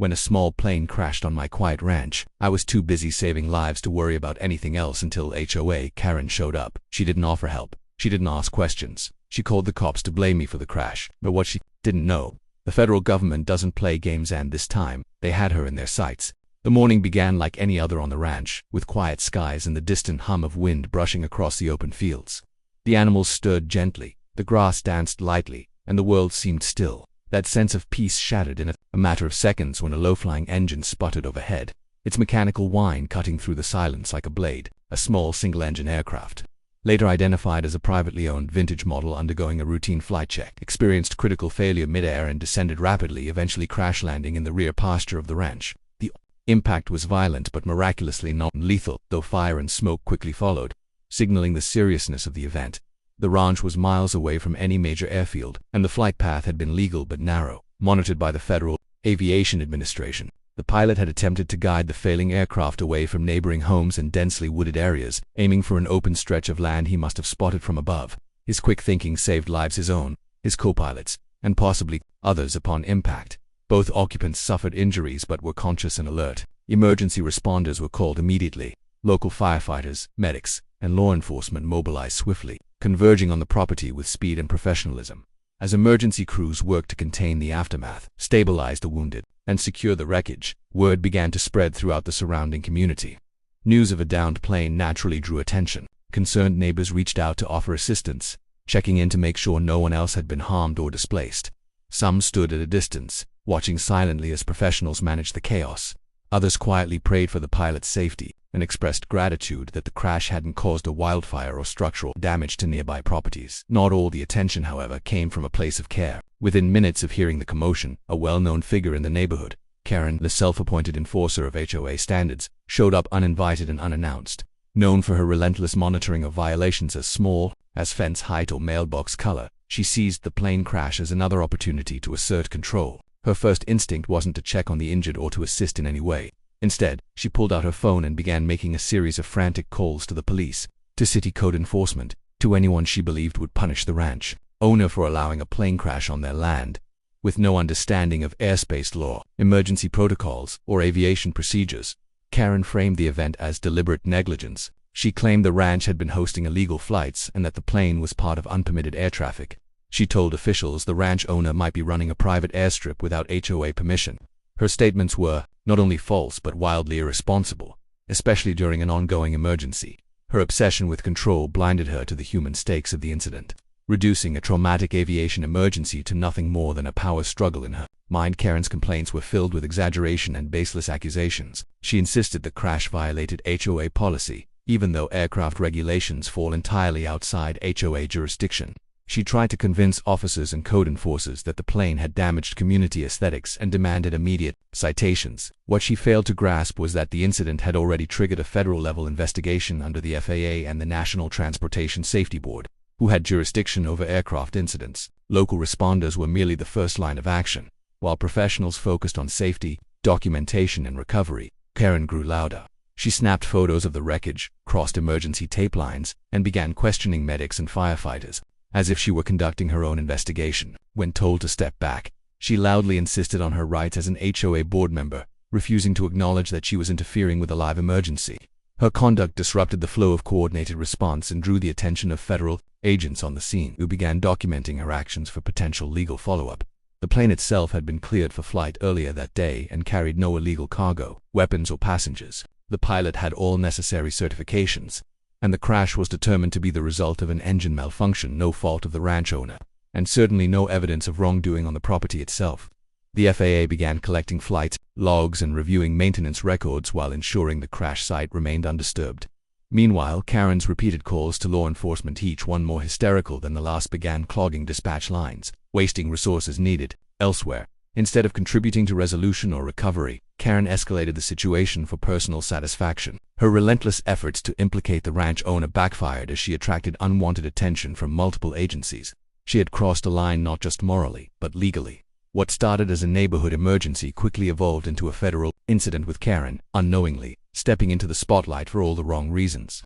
when a small plane crashed on my quiet ranch. I was too busy saving lives to worry about anything else until HOA Karen showed up. She didn't offer help. She didn't ask questions. She called the cops to blame me for the crash. But what she didn't know, the federal government doesn't play games, and this time, they had her in their sights. The morning began like any other on the ranch, with quiet skies and the distant hum of wind brushing across the open fields. The animals stirred gently, the grass danced lightly, and the world seemed still. That sense of peace shattered in a matter of seconds when a low-flying engine sputtered overhead, its mechanical whine cutting through the silence like a blade. A small single-engine aircraft, later identified as a privately owned vintage model undergoing a routine flight check, experienced critical failure mid-air and descended rapidly, eventually crash-landing in the rear pasture of the ranch. The impact was violent but miraculously non-lethal, though fire and smoke quickly followed, signaling the seriousness of the event. The ranch was miles away from any major airfield, and the flight path had been legal but narrow, monitored by the Federal Aviation Administration. The pilot had attempted to guide the failing aircraft away from neighboring homes and densely wooded areas, aiming for an open stretch of land he must have spotted from above. His quick thinking saved lives, his own, his co-pilots, and possibly others upon impact. Both occupants suffered injuries but were conscious and alert. Emergency responders were called immediately. Local firefighters, medics, and law enforcement mobilized swiftly, converging on the property with speed and professionalism. As emergency crews worked to contain the aftermath, stabilize the wounded, and secure the wreckage, word began to spread throughout the surrounding community. News of a downed plane naturally drew attention. Concerned neighbors reached out to offer assistance, checking in to make sure no one else had been harmed or displaced. Some stood at a distance, watching silently as professionals managed the chaos. Others quietly prayed for the pilot's safety and expressed gratitude that the crash hadn't caused a wildfire or structural damage to nearby properties. Not all the attention, however, came from a place of care. Within minutes of hearing the commotion, a well-known figure in the neighborhood, Karen, the self-appointed enforcer of HOA standards, showed up uninvited and unannounced. Known for her relentless monitoring of violations as small as fence height or mailbox color, she seized the plane crash as another opportunity to assert control. Her first instinct wasn't to check on the injured or to assist in any way. Instead, she pulled out her phone and began making a series of frantic calls to the police, to city code enforcement, to anyone she believed would punish the ranch owner for allowing a plane crash on their land. With no understanding of airspace law, emergency protocols, or aviation procedures, Karen framed the event as deliberate negligence. She claimed the ranch had been hosting illegal flights and that the plane was part of unpermitted air traffic. She told officials the ranch owner might be running a private airstrip without HOA permission. Her statements were not only false but wildly irresponsible, especially during an ongoing emergency. Her obsession with control blinded her to the human stakes of the incident, reducing a traumatic aviation emergency to nothing more than a power struggle in her mind. Karen's complaints were filled with exaggeration and baseless accusations. She insisted the crash violated HOA policy, even though aircraft regulations fall entirely outside HOA jurisdiction. She tried to convince officers and code enforcers that the plane had damaged community aesthetics and demanded immediate citations. What she failed to grasp was that the incident had already triggered a federal-level investigation under the FAA and the National Transportation Safety Board, who had jurisdiction over aircraft incidents. Local responders were merely the first line of action. While professionals focused on safety, documentation, and recovery, Karen grew louder. She snapped photos of the wreckage, crossed emergency tape lines, and began questioning medics and firefighters, as if she were conducting her own investigation. When told to step back, she loudly insisted on her rights as an HOA board member, refusing to acknowledge that she was interfering with a live emergency. Her conduct disrupted the flow of coordinated response and drew the attention of federal agents on the scene, who began documenting her actions for potential legal follow-up. The plane itself had been cleared for flight earlier that day and carried no illegal cargo, weapons, or passengers. The pilot had all necessary certifications, and the crash was determined to be the result of an engine malfunction, no fault of the ranch owner, and certainly no evidence of wrongdoing on the property itself. The FAA began collecting flight logs and reviewing maintenance records while ensuring the crash site remained undisturbed. Meanwhile, Karen's repeated calls to law enforcement, each one more hysterical than the last, began clogging dispatch lines, wasting resources needed elsewhere. Instead of contributing to resolution or recovery, Karen escalated the situation for personal satisfaction. Her relentless efforts to implicate the ranch owner backfired as she attracted unwanted attention from multiple agencies. She had crossed a line not just morally, but legally. What started as a neighborhood emergency quickly evolved into a federal incident, with Karen, unknowingly, stepping into the spotlight for all the wrong reasons.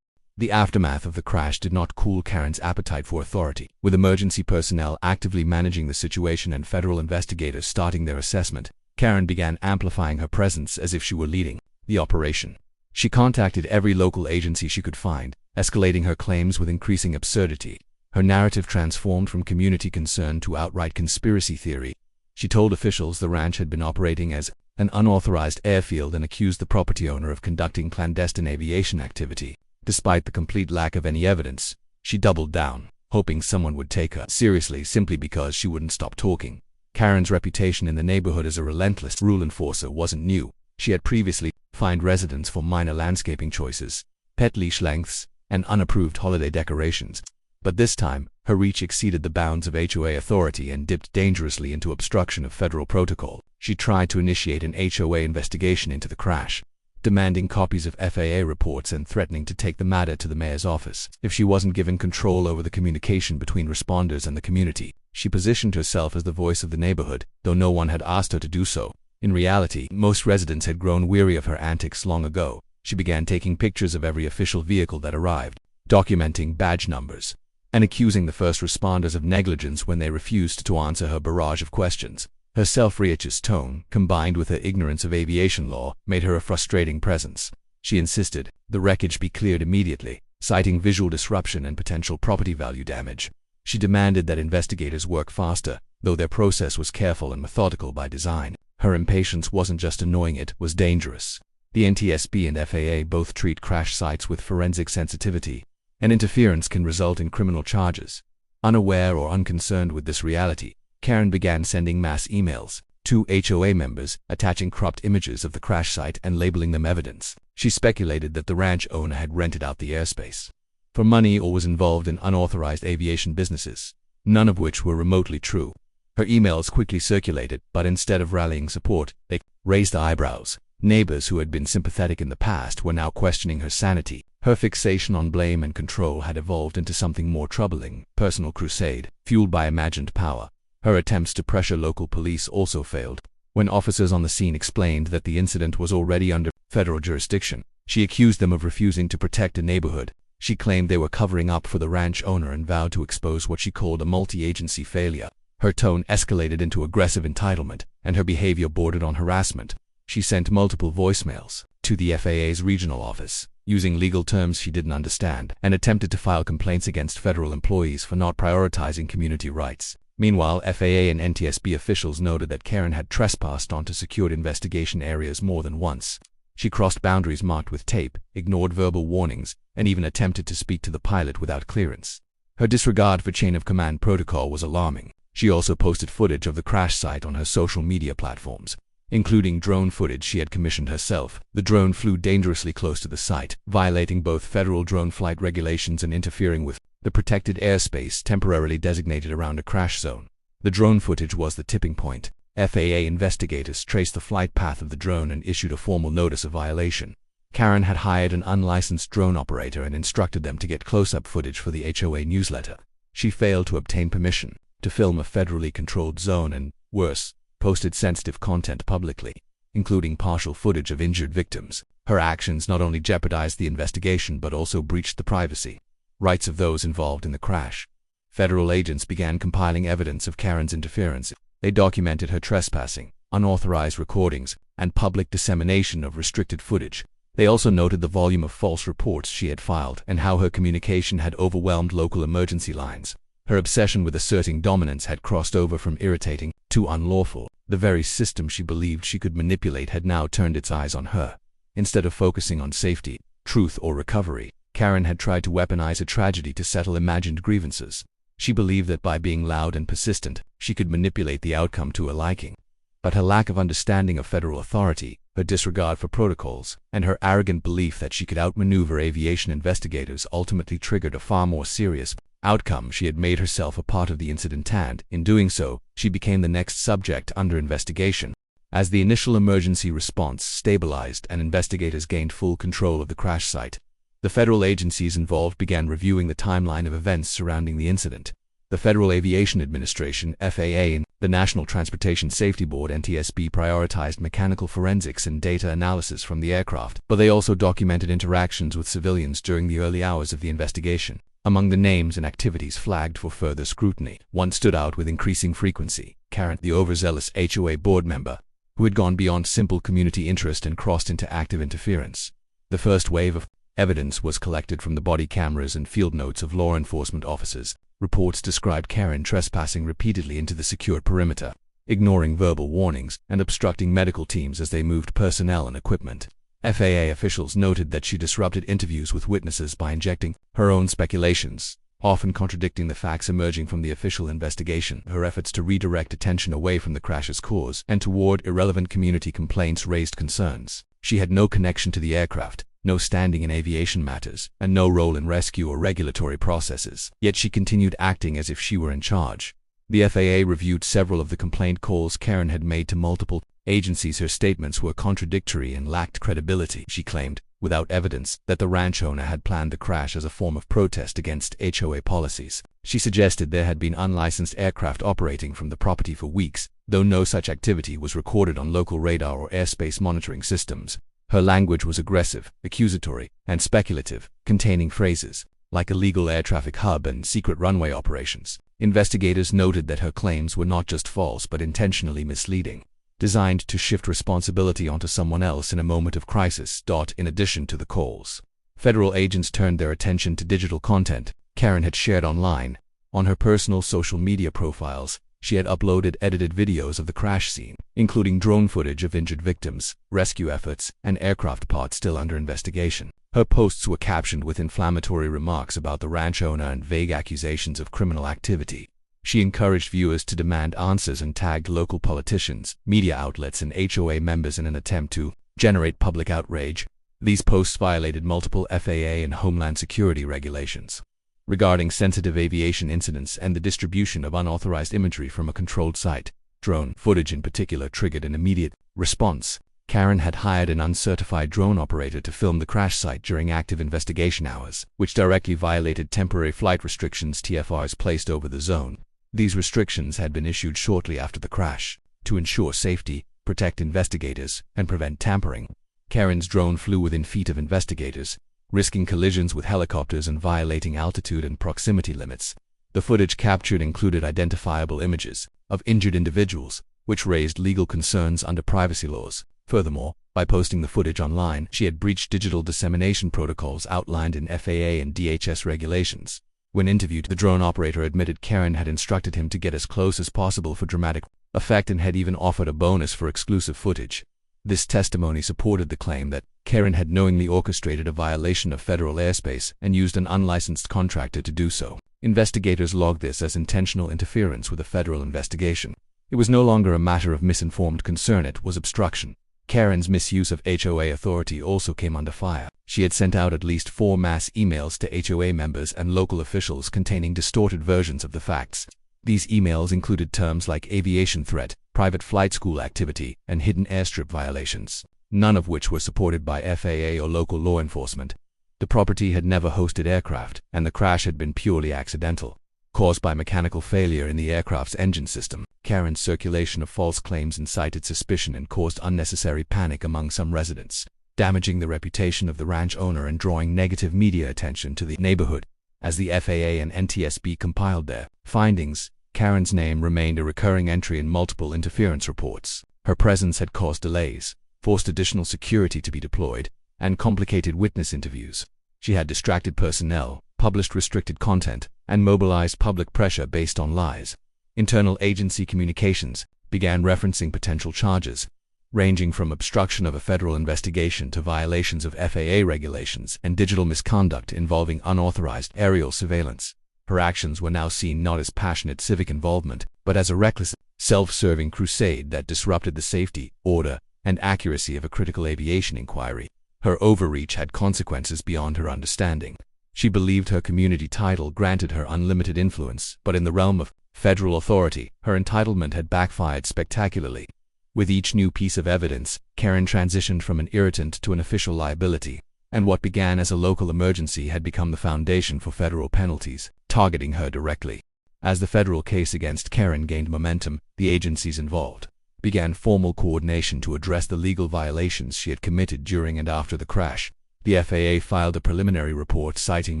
The aftermath of the crash did not cool Karen's appetite for authority. With emergency personnel actively managing the situation and federal investigators starting their assessment, Karen began amplifying her presence as if she were leading the operation. She contacted every local agency she could find, escalating her claims with increasing absurdity. Her narrative transformed from community concern to outright conspiracy theory. She told officials the ranch had been operating as an unauthorized airfield and accused the property owner of conducting clandestine aviation activity. Despite the complete lack of any evidence, she doubled down, hoping someone would take her seriously simply because she wouldn't stop talking. Karen's reputation in the neighborhood as a relentless rule enforcer wasn't new. She had previously fined residents for minor landscaping choices, pet leash lengths, and unapproved holiday decorations. But this time, her reach exceeded the bounds of HOA authority and dipped dangerously into obstruction of federal protocol. She tried to initiate an HOA investigation into the crash, demanding copies of FAA reports and threatening to take the matter to the mayor's office if she wasn't given control over the communication between responders and the community. She positioned herself as the voice of the neighborhood, though no one had asked her to do so. In reality, most residents had grown weary of her antics long ago. She began taking pictures of every official vehicle that arrived, documenting badge numbers, and accusing the first responders of negligence when they refused to answer her barrage of questions. Her self-righteous tone, combined with her ignorance of aviation law, made her a frustrating presence. She insisted the wreckage be cleared immediately, citing visual disruption and potential property value damage. She demanded that investigators work faster, though their process was careful and methodical by design. Her impatience wasn't just annoying, it was dangerous. The NTSB and FAA both treat crash sites with forensic sensitivity, and interference can result in criminal charges. Unaware or unconcerned with this reality, Karen began sending mass emails to HOA members, attaching cropped images of the crash site and labeling them evidence. She speculated that the ranch owner had rented out the airspace for money or was involved in unauthorized aviation businesses, none of which were remotely true. Her emails quickly circulated, but instead of rallying support, they raised eyebrows. Neighbors who had been sympathetic in the past were now questioning her sanity. Her fixation on blame and control had evolved into something more troubling, personal crusade, fueled by imagined power. Her attempts to pressure local police also failed. When officers on the scene explained that the incident was already under federal jurisdiction, she accused them of refusing to protect a neighborhood. She claimed they were covering up for the ranch owner and vowed to expose what she called a multi-agency failure. Her tone escalated into aggressive entitlement, and her behavior bordered on harassment. She sent multiple voicemails to the FAA's regional office, using legal terms she didn't understand, and attempted to file complaints against federal employees for not prioritizing community rights. Meanwhile, FAA and NTSB officials noted that Karen had trespassed onto secured investigation areas more than once. She crossed boundaries marked with tape, ignored verbal warnings, and even attempted to speak to the pilot without clearance. Her disregard for chain-of-command protocol was alarming. She also posted footage of the crash site on her social media platforms, including drone footage she had commissioned herself. The drone flew dangerously close to the site, violating both federal drone flight regulations and interfering with the protected airspace temporarily designated around a crash zone. The drone footage was the tipping point. FAA investigators traced the flight path of the drone and issued a formal notice of violation. Karen had hired an unlicensed drone operator and instructed them to get close-up footage for the HOA newsletter. She failed to obtain permission to film a federally controlled zone and, worse, posted sensitive content publicly, including partial footage of injured victims. Her actions not only jeopardized the investigation but also breached the privacy rights of those involved in the crash. Federal agents began compiling evidence of Karen's interference. They documented her trespassing, unauthorized recordings, and public dissemination of restricted footage. They also noted the volume of false reports she had filed and how her communication had overwhelmed local emergency lines. Her obsession with asserting dominance had crossed over from irritating to unlawful. The very system she believed she could manipulate had now turned its eyes on her. Instead of focusing on safety, truth, or recovery, Karen had tried to weaponize a tragedy to settle imagined grievances. She believed that by being loud and persistent, she could manipulate the outcome to her liking. But her lack of understanding of federal authority, her disregard for protocols, and her arrogant belief that she could outmaneuver aviation investigators ultimately triggered a far more serious outcome. She had made herself a part of the incident, and, in doing so, she became the next subject under investigation. As the initial emergency response stabilized and investigators gained full control of the crash site, the federal agencies involved began reviewing the timeline of events surrounding the incident. The Federal Aviation Administration, FAA, and the National Transportation Safety Board, NTSB, prioritized mechanical forensics and data analysis from the aircraft, but they also documented interactions with civilians during the early hours of the investigation. Among the names and activities flagged for further scrutiny, one stood out with increasing frequency: Karen, the overzealous HOA board member. who had gone beyond simple community interest and crossed into active interference. The first wave of evidence was collected from the body cameras and field notes of law enforcement officers. Reports described Karen trespassing repeatedly into the secured perimeter, ignoring verbal warnings and obstructing medical teams as they moved personnel and equipment. FAA officials noted that she disrupted interviews with witnesses by injecting her own speculations, often contradicting the facts emerging from the official investigation. Her efforts to redirect attention away from the crash's cause and toward irrelevant community complaints raised concerns. She had no connection to the aircraft, no standing in aviation matters, and no role in rescue or regulatory processes. Yet she continued acting as if she were in charge. The FAA reviewed several of the complaint calls Karen had made to multiple agencies. Her statements were contradictory and lacked credibility. She claimed, without evidence, that the ranch owner had planned the crash as a form of protest against HOA policies. She suggested there had been unlicensed aircraft operating from the property for weeks, though no such activity was recorded on local radar or airspace monitoring systems. Her language was aggressive, accusatory, and speculative, containing phrases like illegal air traffic hub and secret runway operations. Investigators noted that her claims were not just false but intentionally misleading, designed to shift responsibility onto someone else in a moment of crisis. In addition to the calls, federal agents turned their attention to digital content Karen had shared online. On her personal social media profiles, she had uploaded edited videos of the crash scene, including drone footage of injured victims, rescue efforts, and aircraft parts still under investigation. Her posts were captioned with inflammatory remarks about the ranch owner and vague accusations of criminal activity. She encouraged viewers to demand answers and tagged local politicians, media outlets, and HOA members in an attempt to generate public outrage. These posts violated multiple FAA and Homeland Security regulations regarding sensitive aviation incidents and the distribution of unauthorized imagery from a controlled site. Drone footage in particular triggered an immediate response. Karen had hired an uncertified drone operator to film the crash site during active investigation hours, which directly violated temporary flight restrictions TFRs placed over the zone. These restrictions had been issued shortly after the crash to ensure safety, protect investigators, and prevent tampering. Karen's drone flew within feet of investigators, risking collisions with helicopters and violating altitude and proximity limits. The footage captured included identifiable images of injured individuals, which raised legal concerns under privacy laws. Furthermore, by posting the footage online, she had breached digital dissemination protocols outlined in FAA and DHS regulations. When interviewed, the drone operator admitted Karen had instructed him to get as close as possible for dramatic effect and had even offered a bonus for exclusive footage. This testimony supported the claim that Karen had knowingly orchestrated a violation of federal airspace and used an unlicensed contractor to do so. Investigators logged this as intentional interference with a federal investigation. It was no longer a matter of misinformed concern, it was obstruction. Karen's misuse of HOA authority also came under fire. She had sent out at least 4 mass emails to HOA members and local officials containing distorted versions of the facts. These emails included terms like aviation threat, private flight school activity, and hidden airstrip violations, none of which were supported by FAA or local law enforcement. The property had never hosted aircraft, and the crash had been purely accidental, caused by mechanical failure in the aircraft's engine system. Karen's circulation of false claims incited suspicion and caused unnecessary panic among some residents, damaging the reputation of the ranch owner and drawing negative media attention to the neighborhood. As the FAA and NTSB compiled their findings, Karen's name remained a recurring entry in multiple interference reports. Her presence had caused delays, forced additional security to be deployed, and complicated witness interviews. She had distracted personnel, published restricted content, and mobilized public pressure based on lies. Internal agency communications began referencing potential charges, ranging from obstruction of a federal investigation to violations of FAA regulations and digital misconduct involving unauthorized aerial surveillance. Her actions were now seen not as passionate civic involvement, but as a reckless, self-serving crusade that disrupted the safety, order, and accuracy of a critical aviation inquiry. Her overreach had consequences beyond her understanding. She believed her community title granted her unlimited influence, but in the realm of federal authority, her entitlement had backfired spectacularly. With each new piece of evidence, Karen transitioned from an irritant to an official liability, and what began as a local emergency had become the foundation for federal penalties, targeting her directly. As the federal case against Karen gained momentum, the agencies involved began formal coordination to address the legal violations she had committed during and after the crash. The FAA filed a preliminary report citing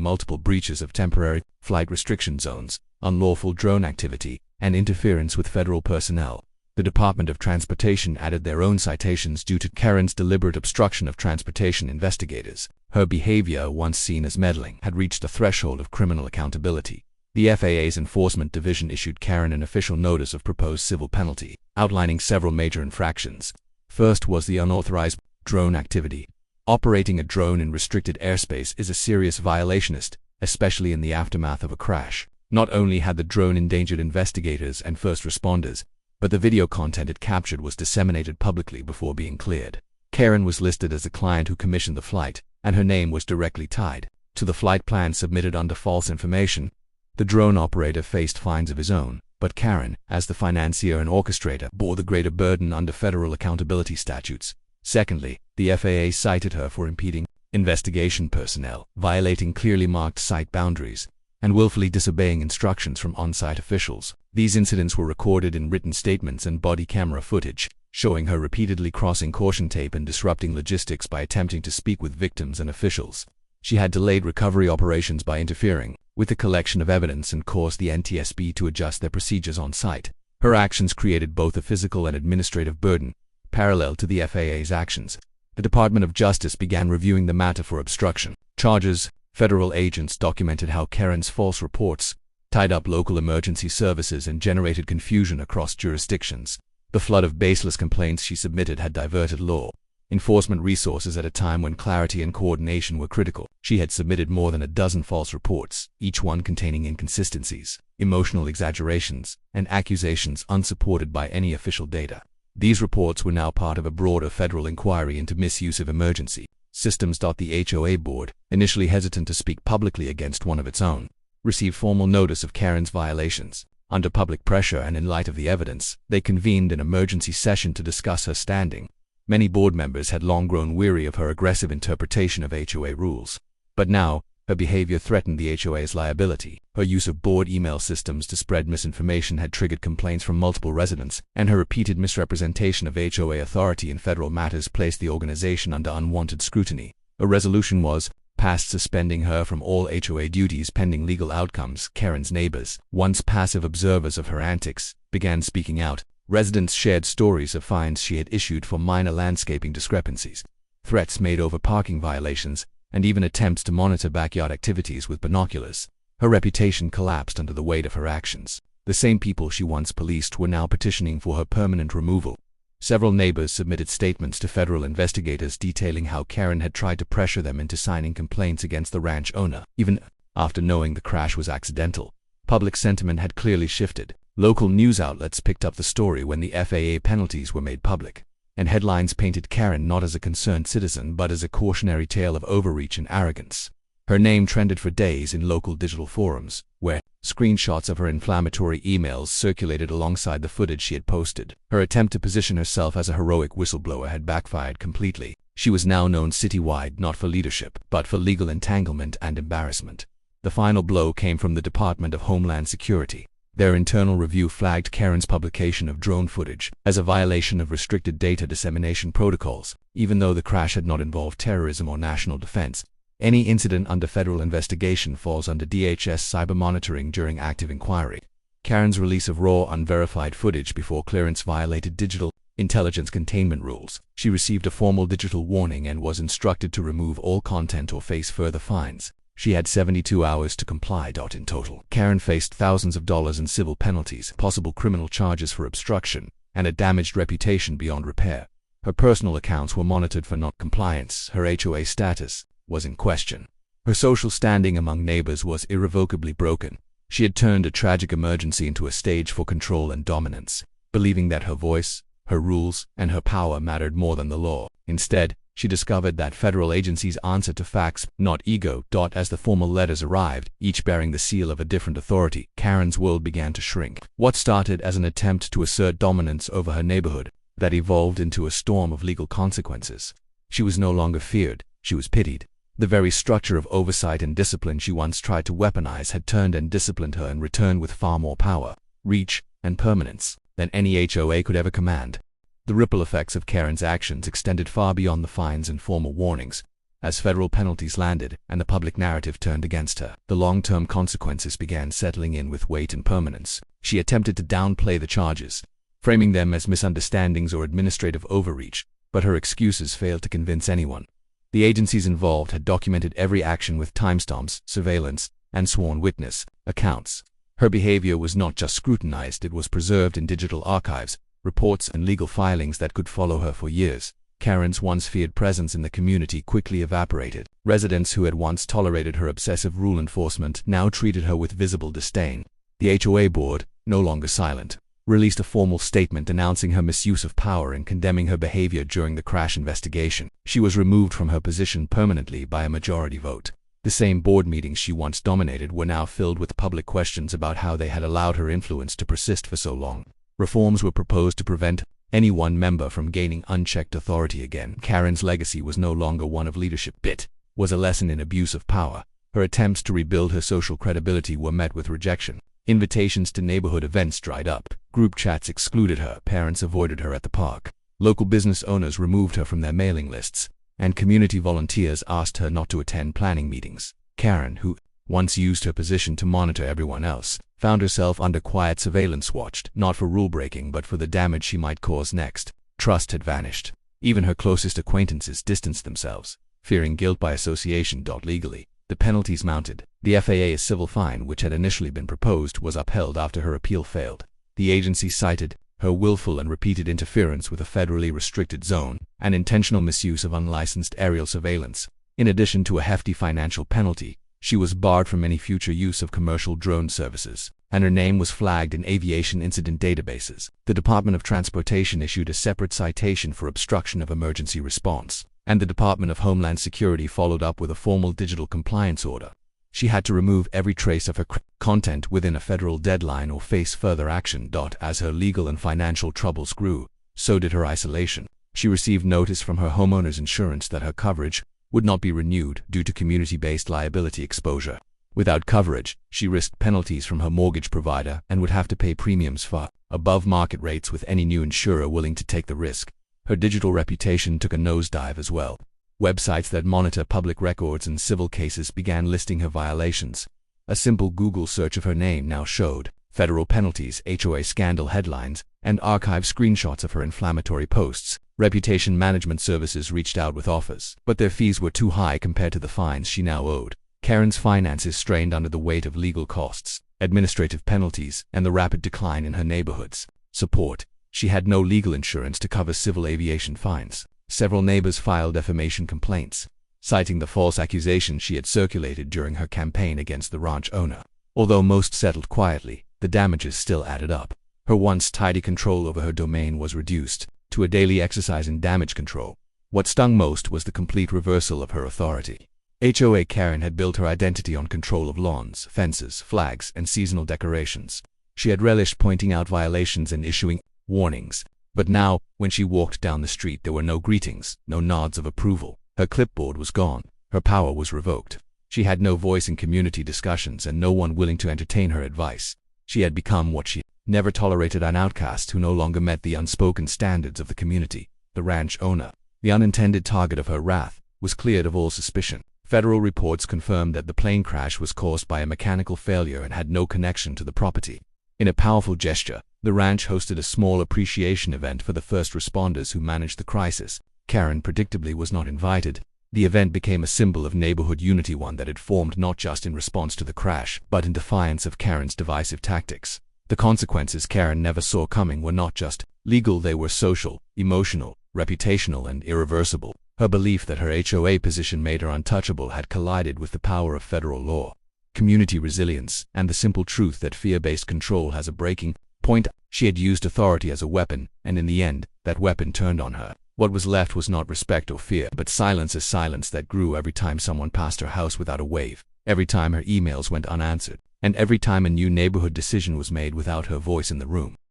multiple breaches of temporary flight restriction zones, unlawful drone activity, and interference with federal personnel. The Department of Transportation added their own citations due to Karen's deliberate obstruction of transportation investigators. Her behavior, once seen as meddling, had reached the threshold of criminal accountability. The FAA's Enforcement Division issued Karen an official notice of proposed civil penalty, outlining several major infractions. First was the unauthorized drone activity. Operating a drone in restricted airspace is a serious violationist, especially in the aftermath of a crash. Not only had the drone endangered investigators and first responders, but the video content it captured was disseminated publicly before being cleared. Karen was listed as the client who commissioned the flight, and her name was directly tied to the flight plan submitted under false information. The drone operator faced fines of his own, but Karen, as the financier and orchestrator, bore the greater burden under federal accountability statutes. Secondly, the FAA cited her for impeding investigation personnel, violating clearly marked site boundaries, and willfully disobeying instructions from on-site officials. These incidents were recorded in written statements and body camera footage, showing her repeatedly crossing caution tape and disrupting logistics by attempting to speak with victims and officials. She had delayed recovery operations by interfering with the collection of evidence and caused the NTSB to adjust their procedures on site. Her actions created both a physical and administrative burden, parallel to the FAA's actions. The Department of Justice began reviewing the matter for obstruction charges. Federal agents documented how Karen's false reports tied up local emergency services and generated confusion across jurisdictions. The flood of baseless complaints she submitted had diverted law enforcement resources at a time when clarity and coordination were critical. She had submitted more than a dozen false reports, each one containing inconsistencies, emotional exaggerations, and accusations unsupported by any official data. These reports were now part of a broader federal inquiry into misuse of emergency systems. The HOA board, initially hesitant to speak publicly against one of its own, received formal notice of Karen's violations. Under public pressure and in light of the evidence, they convened an emergency session to discuss her standing. Many board members had long grown weary of her aggressive interpretation of HOA rules. But now, her behavior threatened the HOA's liability. Her use of board email systems to spread misinformation had triggered complaints from multiple residents, and her repeated misrepresentation of HOA authority in federal matters placed the organization under unwanted scrutiny. A resolution was passed suspending her from all HOA duties pending legal outcomes. Karen's neighbors, once passive observers of her antics, began speaking out. Residents shared stories of fines she had issued for minor landscaping discrepancies, threats made over parking violations, and even attempts to monitor backyard activities with binoculars. Her reputation collapsed under the weight of her actions. The same people she once policed were now petitioning for her permanent removal. Several neighbors submitted statements to federal investigators detailing how Karen had tried to pressure them into signing complaints against the ranch owner, even after knowing the crash was accidental. Public sentiment had clearly shifted. Local news outlets picked up the story when the FAA penalties were made public, and headlines painted Karen not as a concerned citizen but as a cautionary tale of overreach and arrogance. Her name trended for days in local digital forums, where screenshots of her inflammatory emails circulated alongside the footage she had posted. Her attempt to position herself as a heroic whistleblower had backfired completely. She was now known citywide not for leadership, but for legal entanglement and embarrassment. The final blow came from the Department of Homeland Security. Their internal review flagged Karen's publication of drone footage as a violation of restricted data dissemination protocols. Even though the crash had not involved terrorism or national defense, any incident under federal investigation falls under DHS cyber monitoring during active inquiry. Karen's release of raw, unverified footage before clearance violated digital intelligence containment rules. She received a formal digital warning and was instructed to remove all content or face further fines. She had 72 hours to comply. In total, Karen faced thousands of dollars in civil penalties, possible criminal charges for obstruction, and a damaged reputation beyond repair. Her personal accounts were monitored for non-compliance. Her HOA status was in question. Her social standing among neighbors was irrevocably broken. She had turned a tragic emergency into a stage for control and dominance, believing that her voice, her rules, and her power mattered more than the law. Instead, she discovered that federal agencies answered to facts, not ego. As the formal letters arrived, each bearing the seal of a different authority, Karen's world began to shrink. What started as an attempt to assert dominance over her neighborhood, that evolved into a storm of legal consequences. She was no longer feared, she was pitied. The very structure of oversight and discipline she once tried to weaponize had turned and disciplined her in return with far more power, reach, and permanence than any HOA could ever command. The ripple effects of Karen's actions extended far beyond the fines and formal warnings. As federal penalties landed and the public narrative turned against her, the long-term consequences began settling in with weight and permanence. She attempted to downplay the charges, framing them as misunderstandings or administrative overreach, but her excuses failed to convince anyone. The agencies involved had documented every action with timestamps, surveillance, and sworn witness accounts. Her behavior was not just scrutinized, it was preserved in digital archives, reports, and legal filings that could follow her for years. Karen's once feared presence in the community quickly evaporated. Residents who had once tolerated her obsessive rule enforcement now treated her with visible disdain. The HOA board, no longer silent, released a formal statement denouncing her misuse of power and condemning her behavior during the crash investigation. She was removed from her position permanently by a majority vote. The same board meetings she once dominated were now filled with public questions about how they had allowed her influence to persist for so long. Reforms were proposed to prevent any one member from gaining unchecked authority again. Karen's legacy was no longer one of leadership. It was a lesson in abuse of power. Her attempts to rebuild her social credibility were met with rejection. Invitations to neighborhood events dried up. Group chats excluded her. Parents avoided her at the park. Local business owners removed her from their mailing lists, and community volunteers asked her not to attend planning meetings. Karen, who once used her position to monitor everyone else, found herself under quiet surveillance, watched, not for rule-breaking but for the damage she might cause next. Trust had vanished. Even her closest acquaintances distanced themselves, fearing guilt by association. Legally, the penalties mounted. The FAA's civil fine, which had initially been proposed, was upheld after her appeal failed. The agency cited her willful and repeated interference with a federally restricted zone and intentional misuse of unlicensed aerial surveillance. In addition to a hefty financial penalty, she was barred from any future use of commercial drone services, and her name was flagged in aviation incident databases. The Department of Transportation issued a separate citation for obstruction of emergency response, and the Department of Homeland Security followed up with a formal digital compliance order. She had to remove every trace of her content within a federal deadline or face further action. As her legal and financial troubles grew, so did her isolation. She received notice from her homeowner's insurance that her coverage would not be renewed due to community-based liability exposure. Without coverage, she risked penalties from her mortgage provider and would have to pay premiums far above market rates with any new insurer willing to take the risk. Her digital reputation took a nosedive as well. Websites that monitor public records and civil cases began listing her violations. A simple Google search of her name now showed federal penalties, HOA scandal headlines, and archived screenshots of her inflammatory posts. Reputation management services reached out with offers, but their fees were too high compared to the fines she now owed. Karen's finances strained under the weight of legal costs, administrative penalties, and the rapid decline in her neighborhood's support. She had no legal insurance to cover civil aviation fines. Several neighbors filed defamation complaints, citing the false accusations she had circulated during her campaign against the ranch owner. Although most settled quietly, the damages still added up. Her once tidy control over her domain was reduced to a daily exercise in damage control. What stung most was the complete reversal of her authority. HOA Karen had built her identity on control of lawns, fences, flags, and seasonal decorations. She had relished pointing out violations and issuing warnings. But now, when she walked down the street, there were no greetings, no nods of approval. Her clipboard was gone. Her power was revoked. She had no voice in community discussions and no one willing to entertain her advice. She had become what she never tolerated, an outcast who no longer met the unspoken standards of the community. The ranch owner, the unintended target of her wrath, was cleared of all suspicion. Federal reports confirmed that the plane crash was caused by a mechanical failure and had no connection to the property. In a powerful gesture, the ranch hosted a small appreciation event for the first responders who managed the crisis. Karen predictably was not invited. The event became a symbol of neighborhood unity, one that had formed not just in response to the crash, but in defiance of Karen's divisive tactics. The consequences Karen never saw coming were not just legal, they were social, emotional, reputational, and irreversible. Her belief that her HOA position made her untouchable had collided with the power of federal law, community resilience, and the simple truth that fear-based control has a breaking point. She had used authority as a weapon, and in the end, that weapon turned on her. What was left was not respect or fear, but silence, a silence that grew every time someone passed her house without a wave, every time her emails went unanswered, and every time a new neighborhood decision was made without her voice in the room.